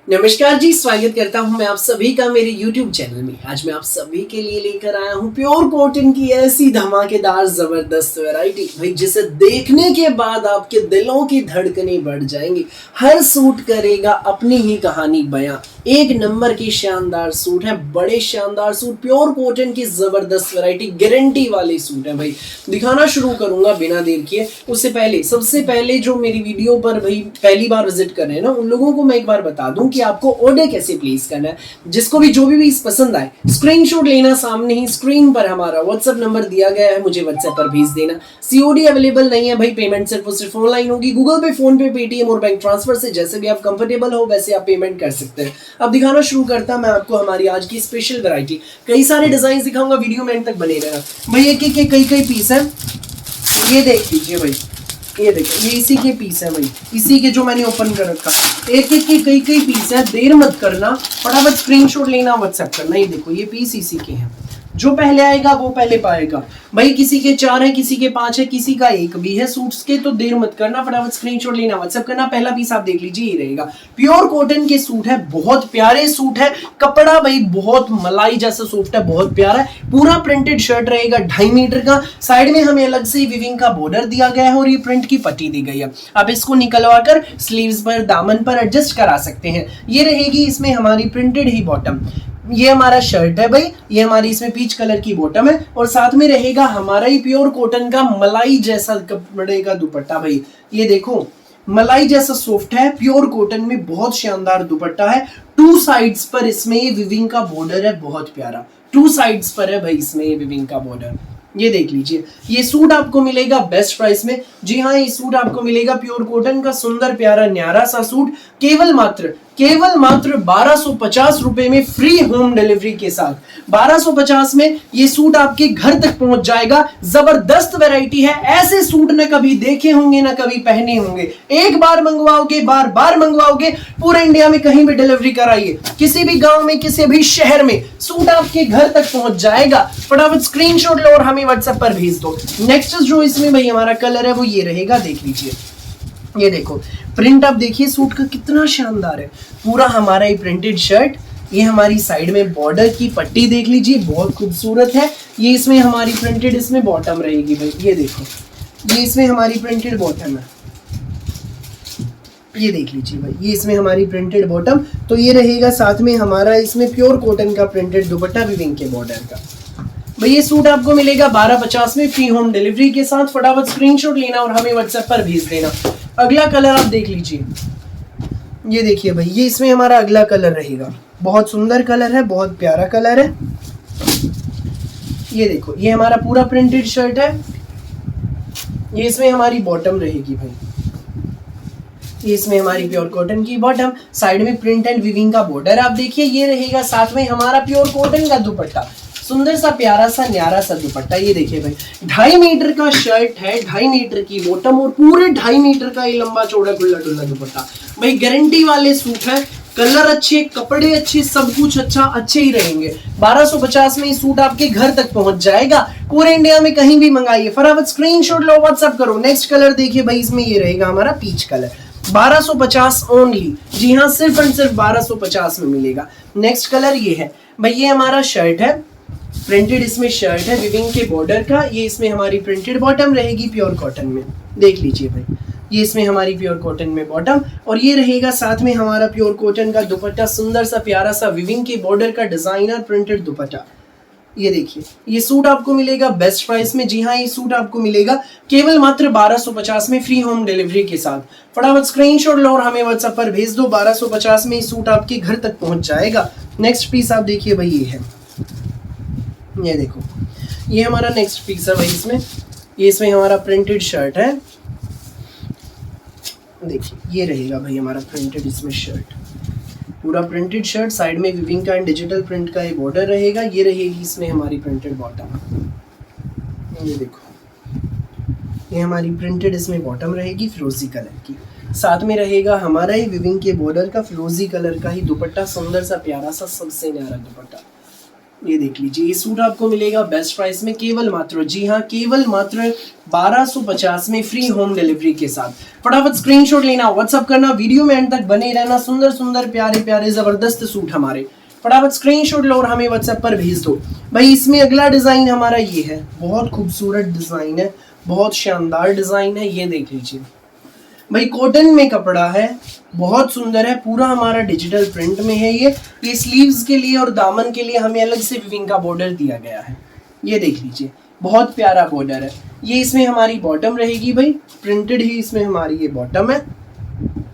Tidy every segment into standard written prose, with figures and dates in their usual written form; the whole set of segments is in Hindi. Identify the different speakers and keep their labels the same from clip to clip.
Speaker 1: नमस्कार जी, स्वागत करता हूं मैं आप सभी का मेरे YouTube चैनल में। आज मैं आप सभी के लिए लेकर आया हूं प्योर कॉटन की ऐसी धमाकेदार जबरदस्त वैरायटी भाई, जिसे देखने के बाद आपके दिलों की धड़कनें बढ़ जाएंगी। हर सूट करेगा अपनी ही कहानी बयां। एक नंबर की शानदार सूट है, बड़े शानदार सूट, प्योर कॉटन की जबरदस्त वैरायटी, गारंटी वाले सूट है भाई। दिखाना शुरू करूंगा बिना देर किए। उससे पहले सबसे पहले जो मेरी वीडियो पर भाई पहली बार विजिट कर रहे हैं ना, उन लोगों को मैं एक बार बता दूं कि आपको ऑर्डर कैसे प्लेस करना है। जिसको भी जो भी पीस पसंद आए स्क्रीनशॉट लेना, सामने ही स्क्रीन पर हमारा व्हाट्सएप नंबर दिया गया है, मुझे व्हाट्सएप पर भेज देना। सीओडी अवेलेबल नहीं है भाई, पेमेंट सिर्फ और सिर्फ ऑनलाइन होगी। गूगल पे, फोन पे, पेटीएम और बैंक ट्रांसफर से जैसे भी आप कंफर्टेबल हो वैसे आप पेमेंट कर सकते हैं। अब दिखाना शुरू करता मैं आपको हमारी आज की स्पेशल वैरायटी। कई सारे डिजाइन दिखाऊंगा, वीडियो में एंड तक बने रहना भाई। एक एक कई कई पीस है, ये देख लीजिए भाई। ये देखो, ये इसी के पीस है भाई, इसी के जो मैंने ओपन कर रखा। एक एक के कई कई पीस है, देर मत करना, फटाफट स्क्रीनशॉट लेना, व्हाट्सएप करना। ये देखो, ये पीस इसी के हैं। जो पहले आएगा वो पहले पाएगा भाई। किसी के 4 है, किसी के 5 है, किसी का 1 भी है सूट्स के, तो देर मत करना, फटाफट स्क्रीनशॉट लेना, व्हाट्सएप करना। पहला पीस आप देख लीजिए, ये रहेगा। प्योर कॉटन के सूट है, बहुत प्यारे सूट है। कपड़ा भाई बहुत मलाई जैसा सॉफ्ट है, बहुत प्यारा है। पूरा प्रिंटेड शर्ट रहेगा 2.5 मीटर का। साइड में हमें अलग से विविंग का बॉर्डर दिया गया है और ये प्रिंट की पट्टी दी गई है। आप इसको निकलवा कर स्लीव्स पर, दामन पर एडजस्ट करा सकते हैं। ये रहेगी इसमें हमारी प्रिंटेड ही बॉटम। ये हमारा शर्ट है भाई, ये हमारी इसमें पीच कलर की बॉटम है और साथ में रहेगा हमारा ही प्योर कॉटन का मलाई जैसा कपड़े का दुपट्टा भाई। ये देखो, मलाई जैसा सॉफ्ट है, प्योर कॉटन में बहुत शानदार दुपट्टा है। 2 साइड्स पर इसमें ये विविंग का बॉर्डर है, बहुत प्यारा। 2 साइड्स पर है भाई इसमें ये विविंग का बॉर्डर। ये देख लीजिए, ये सूट आपको मिलेगा बेस्ट प्राइस में। जी हाँ, ये सूट आपको मिलेगा प्योर कॉटन का सुंदर प्यारा न्यारा सा सूट, केवल मात्र 1250 रुपए में, फ्री होम डिलीवरी के साथ। 1250 में ये सूट आपके घर तक पहुंच जाएगा। जबरदस्त वैरायटी है, ऐसे सूट न कभी देखे होंगे न कभी पहने होंगे। एक बार मंगवाओगे, बार बार मंगवाओगे, पूरे इंडिया में कहीं भी डिलीवरी कराइए, किसी भी गांव में, किसी भी शहर में, सूट आपके घर तक पहुंच जाएगा। फटाफट स्क्रीनशॉट लो और हमें व्हाट्सएप पर भेज दो। नेक्स्ट जो इसमें भाई हमारा कलर है वो ये रहेगा, देख लीजिए। ये देखो, प्रिंट आप देखिए सूट का कितना शानदार है। पूरा हमारा ये प्रिंटेड शर्ट, ये हमारी साइड में बॉर्डर की पट्टी देख लीजिए, बहुत खूबसूरत है। ये इसमें हमारी प्रिंटेड इसमें बॉटम रहेगी भाई। ये देखो, ये इसमें हमारी प्रिंटेड बॉटम है। ये देख लीजिए भाई, ये इसमें हमारी प्रिंटेड बॉटम। तो ये रहेगा साथ में हमारा इसमें प्योर कॉटन का प्रिंटेड दुपट्टा विविंग के बॉर्डर का भाई। ये सूट आपको मिलेगा 1250 में, फ्री होम डिलीवरी के साथ। फटाफट स्क्रीनशॉट लेना और हमें व्हाट्सएप पर भेज देना। अगला कलर आप देख लीजिए, ये देखिए भाई, ये इसमें हमारा अगला कलर रहेगा। बहुत सुंदर कलर है, बहुत प्यारा कलर है। ये देखो, ये हमारा पूरा प्रिंटेड शर्ट है। ये इसमें हमारी बॉटम रहेगी भाई, ये इसमें हमारी प्योर कॉटन की बॉटम, साइड में प्रिंट एंड विविंग का बॉर्डर आप देखिए। ये रहेगा साथ में हमारा प्योर कॉटन का दुपट्टा, सुंदर सा प्यारा सा न्यारा सा दुपट्टा। ये देखिए भाई, 2.5 मीटर का शर्ट है, 2.5 मीटर की बॉटम और पूरे 2.5 मीटर का ये लंबा चौड़ा खुला डुल्ला दुपट्टा भाई। गारंटी वाले सूट है, कलर अच्छे, कपड़े अच्छे, सब कुछ अच्छा, अच्छे ही रहेंगे। 1250 में ये सूट आपके घर तक पहुंच जाएगा। पूरे इंडिया में कहीं भी मंगाइए, फटाफट स्क्रीनशॉट लो, व्हाट्सएप करो। नेक्स्ट कलर देखिए भाई, इसमें ये रहेगा हमारा पीच कलर। 1250 ओनली, जी हाँ, सिर्फ एंड सिर्फ 1250 में मिलेगा। नेक्स्ट कलर ये है भाई, ये हमारा शर्ट है, प्रिंटेड इसमें शर्ट है विविंग के बॉर्डर का। ये इसमें हमारी प्रिंटेड बॉटम रहेगी प्योर कॉटन में, देख लीजिए भाई। ये इसमें हमारी प्योर कॉटन में बॉटम और ये रहेगा साथ में हमारा प्योर कॉटन का दुपट्टा, सुंदर सा प्यारा सा विविंग के बॉर्डर का डिजाइनर प्रिंटेड दुपट्टा। ये देखिए, ये सूट आपको मिलेगा बेस्ट प्राइस में। जी हाँ, ये सूट आपको मिलेगा केवल मात्र 1250 में, फ्री होम डिलीवरी के साथ। फटाफट स्क्रीनशॉट लो और हमें व्हाट्सएप पर भेज दो। 1250 में ये सूट आपके घर तक पहुंच जाएगा। नेक्स्ट पीस आप देखिए भाई, ये है, ये देखो, ये हमारा नेक्स्ट पीस है भाई। इसमें ये इसमें हमारा प्रिंटेड शर्ट है, देखिए ये रहेगा भाई हमारा प्रिंटेड इसमें शर्ट, पूरा प्रिंटेड शर्ट, साइड में विविंग का एंड डिजिटल प्रिंट का ये बॉर्डर रहेगा। ये रहेगी इसमें हमारी प्रिंटेड बॉटम। ये देखो, ये हमारी प्रिंटेड इसमें बॉटम रहेगी फिरोजी कलर की, साथ में रहेगा हमारा ही विविंग के बॉर्डर का फिरोजी कलर का ही दुपट्टा, सुंदर सा प्यारा सा सबसे न्यारा दुपट्टा। ये देख लीजिए, ये सूट आपको मिलेगा बेस्ट प्राइस में केवल मात्र, जी हाँ केवल मात्र 1250 में फ्री होम डिलीवरी के साथ। फटाफट स्क्रीनशॉट लेना, व्हाट्सअप करना, वीडियो में एंड तक बने रहना। सुंदर सुंदर प्यारे प्यारे जबरदस्त सूट हमारे, फटाफट स्क्रीनशॉट लो और हमें व्हाट्सएप पर भेज दो भाई। इसमें अगला डिजाइन हमारा ये है, बहुत खूबसूरत डिजाइन है, बहुत शानदार डिजाइन है। ये देख लीजिए भाई, कॉटन में कपड़ा है, बहुत सुंदर है, पूरा हमारा डिजिटल प्रिंट में है। ये स्लीव्स के लिए और दामन के लिए हमें अलग से विविंग का बॉर्डर दिया गया है। ये देख लीजिए, बहुत प्यारा बॉर्डर है। ये इसमें हमारी बॉटम रहेगी भाई, प्रिंटेड ही इसमें हमारी ये बॉटम है,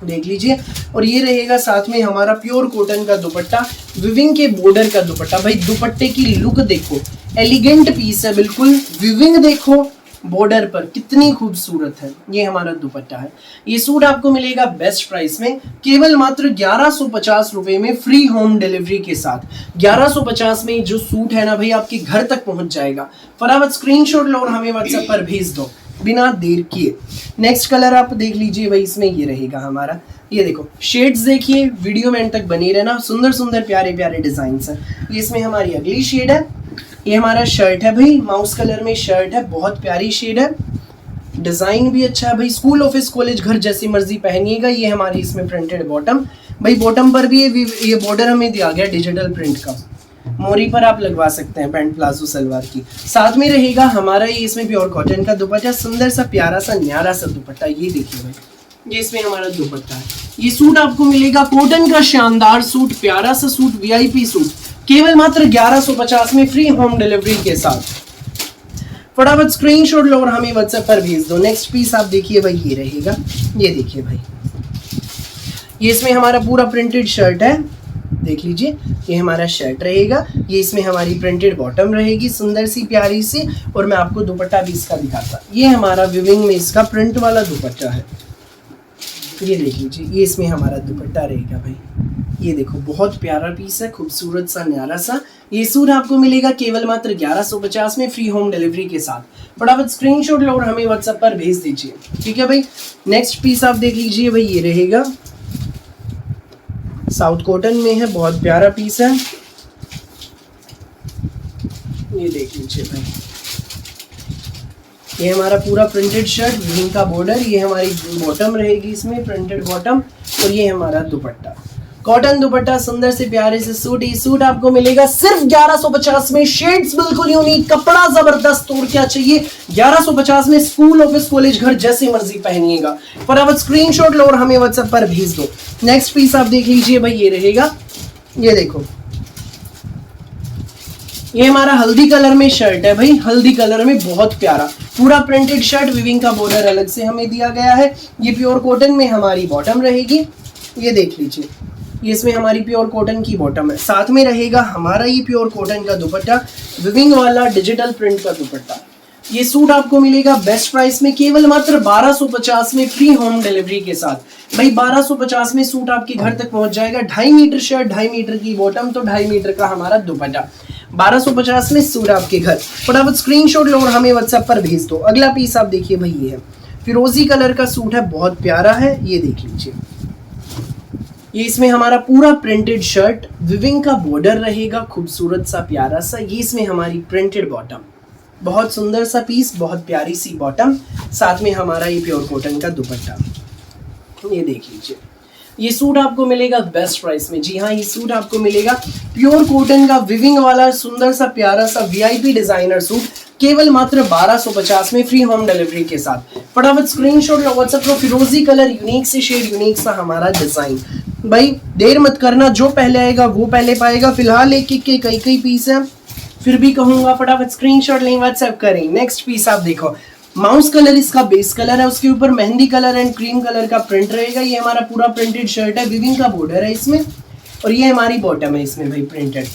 Speaker 1: देख लीजिए। और ये रहेगा साथ में हमारा प्योर कॉटन का दुपट्टा, विविंग के बॉर्डर का दुपट्टा। भाई दुपट्टे की लुक देखो, एलिगेंट पीस है बिल्कुल, विविंग देखो बॉर्डर पर कितनी खूबसूरत है। ये हमारा दुपट्टा है। ये सूट आपको मिलेगा बेस्ट प्राइस में केवल मात्र 1150 रुपए में फ्री होम डिलीवरी के साथ। 1150 में जो सूट है ना भाई, आपके घर तक पहुंच जाएगा। फटाफट स्क्रीनशॉट लो और हमें व्हाट्सएप पर भेज दो बिना देर किए। नेक्स्ट कलर आप देख लीजिए भाई, इसमें ये रहेगा हमारा, ये देखो शेड्स देखिए, वीडियो में एंड तक बने रहना। सुंदर सुंदर प्यारे प्यारे डिजाइन है। ये इसमें हमारी अगली शेड है, ये हमारा शर्ट है भाई, माउस कलर में शर्ट है, बहुत प्यारी शेड है, डिजाइन भी अच्छा है भाई। स्कूल ऑफिस कॉलेज घर जैसी मर्जी पहनिएगा। ये हमारी इसमें प्रिंटेड बॉटम भाई, बॉटम पर भी ये बॉर्डर हमें दिया गया डिजिटल प्रिंट का, मोरी पर आप लगवा सकते हैं पैंट प्लाजो सलवार की। साथ में रहेगा हमारा ये इसमें प्योर कॉटन का दुपट्टा, सुंदर सा प्यारा सा न्यारा सा दुपट्टा। ये देखिए भाई, ये इसमें हमारा दुपट्टा है। ये सूट आपको मिलेगा कॉटन का शानदार सूट, प्यारा सा सूट, वीआईपी सूट, केवल मात्र 1150 में फ्री होम डिलीवरी के साथ। फटाफट स्क्रीनशॉट लो और हमें व्हाट्सएप पर भेज दो। नेक्स्ट पीस आप देखिए भाई, ये रहेगा, ये देखिए भाई, ये इसमें हमारा पूरा प्रिंटेड शर्ट है, देख लीजिए। ये हमारा शर्ट रहेगा, ये इसमें हमारी प्रिंटेड बॉटम रहेगी, सुंदर सी प्यारी सी। और मैं आपको दुपट्टा भी इसका दिखाता, ये हमारा विविंग में इसका प्रिंट वाला दुपट्टा है। ये देख लीजिए, ये इसमें हमारा दुपट्टा रहेगा भाई। ये देखो बहुत प्यारा पीस है, खूबसूरत सा न्यारा सा। ये सूट आपको मिलेगा केवल मात्र 1150 में फ्री होम डिलीवरी के साथ। फटाफट स्क्रीनशॉट लो और हमें व्हाट्सएप पर भेज दीजिए, ठीक है भाई। नेक्स्ट पीस आप देख लीजिए भाई, ये रहेगा, साउथ कॉटन में है, बहुत प्यारा पीस है। ये देख लीजिए भाई, ये हमारा पूरा प्रिंटेड शर्ट, विविंग का बॉर्डर, ये हमारी बॉटम रहेगी इसमें प्रिंटेड बॉटम, और ये हमारा दुपट्टा, कॉटन दुपट्टा, सुंदर से प्यारे से सूट। ये सूट आपको मिलेगा सिर्फ 1150 में, शेड्स बिल्कुल यूनिक, कपड़ा जबरदस्त, और क्या चाहिए। 1150 में स्कूल ऑफिस कॉलेज घर जैसी मर्जी पहनिएगा। फटाफट स्क्रीनशॉट लो और हमें व्हाट्सएप पर भेज दो। नेक्स्ट पीस आप देख लीजिए भाई, ये रहेगा, ये देखो, ये हमारा हल्दी कलर में शर्ट है भाई, हल्दी कलर में बहुत प्यारा पूरा प्रिंटेड शर्ट, विविंग का बॉर्डर अलग से हमें दिया गया है। ये प्योर कॉटन में हमारी बॉटम रहेगी, ये देख लीजिए, ये इसमें हमारी प्योर कॉटन की बॉटम है। साथ में रहेगा हमारा ये प्योर कॉटन का दुपट्टा, विविंग वाला डिजिटल प्रिंट का दुपट्टा। ये सूट आपको मिलेगा बेस्ट प्राइस में केवल मात्र 1250 में फ्री होम डिलीवरी के साथ। भाई 1250 में सूट आपके घर तक पहुंच जाएगा। 2.5 मीटर शर्ट, 2.5 मीटर की बॉटम, तो 2.5 मीटर का हमारा दुपट्टा, 1250 में सूट आपके घर। फटाफट स्क्रीनशॉट लो और हमें व्हाट्सएप पर भेज दो। अगला पीस आप देखिए भाई, ये है फिरोजी कलर का सूट है, बहुत प्यारा है, ये देख लीजिए। ये इसमें हमारा पूरा प्रिंटेड शर्ट, विविंग का बॉर्डर रहेगा, खूबसूरत सा प्यारा सा। ये इसमें हमारी प्रिंटेड बॉटम, बहुत सुंदर सा पीस, बहुत प्यारी सी बॉटम, साथ में हमारा ये प्योर कॉटन का दुपट्टा, ये देख लीजिए। ये सूट आपको मिलेगा बेस्ट प्राइस में। जी हाँ, ये सूट आपको मिलेगा प्योर कॉटन का विविंग वाला सुंदर सा प्यारा सा वीआईपी डिजाइनर सूट, केवल मात्र 1250 में फ्री होम डिलीवरी के साथ। फटाफट स्क्रीनशॉट लो, व्हाट्सएप लो। फिरोजी कलर, यूनिक सी शेड, यूनिक सा हमारा डिजाइन। भाई देर मत करना, जो पहले आएगा वो पहले पाएगा। फिलहाल एक एक के कई पीस है, फिर भी कहूंगा फटाफट स्क्रीनशॉट लें, व्हाट्सएप करें। नेक्स्ट पीस आप देखो, माउस कलर इसका बेस कलर है, उसके ऊपर mehndi colour and cream colour का प्रिंट रहेगा। ये हमारा पूरा प्रिंटेड शर्ट है, विविंग का बॉर्डर है इसमें, और ये हमारी बॉटम है इसमें भाई प्रिंटेड,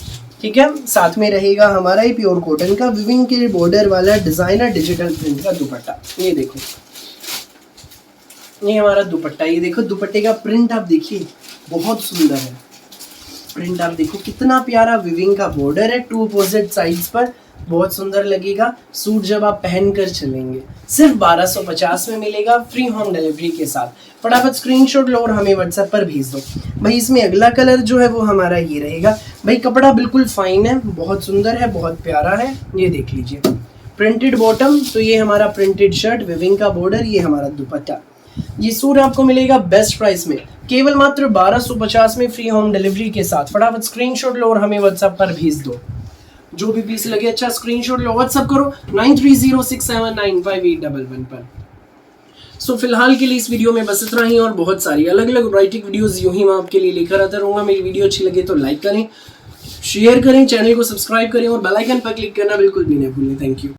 Speaker 1: ठीक है। साथ में रहेगा हमारा ये प्योर कॉटन का विविंग के बॉर्डर वाला डिजाइनर डिजिटल प्रिंट का दुपट्टा। ये देखो, ये हमारा दुपट्टा, ये देखो दुपट्टे का प्रिंट आप देखिए, बहुत सुंदर है, प्रिंट आप देखो कितना प्यारा विविंग का बॉर्डर है, 2 अपोजिट साइड्स पर, बहुत सुंदर लगेगा सूट जब आप पहन कर चलेंगे। सिर्फ 1250 में मिलेगा फ्री होम डिलीवरी के साथ। फटाफट स्क्रीनशॉट लो और हमें व्हाट्सएप पर भेज दो। भाई इसमें अगला कलर जो है वो हमारा ये रहेगा। भाई कपड़ा बिल्कुल फाइन है, बहुत सुंदर है, बहुत प्यारा है, ये देख लीजिए। प्रिंटेड बॉटम, तो ये हमारा प्रिंटेड शर्ट, विविंग का बॉर्डर, ये हमारा दुपट्टा। ये सूट आपको मिलेगा बेस्ट प्राइस में, केवल मात्र 1250 में फ्री होम डिलीवरी के साथ। फटाफट स्क्रीनशॉट लो और हमें व्हाट्सएप पर भेज दो। जो भी पीस लगे अच्छा स्क्रीनशॉट लो, व्हाट्सएप करो 9306795811 पर। सो फिलहाल के लिए इस वीडियो में बस इतना ही, और बहुत सारी अलग अलग वैरायटी वीडियोस यूं ही मैं आपके लिए लेकर आता रहूंगा। मेरी वीडियो अच्छी लगे तो लाइक करें, शेयर करें, चैनल को सब्सक्राइब करें और बेल आइकन पर क्लिक करना बिल्कुल भी नहीं भूलें। Thank you.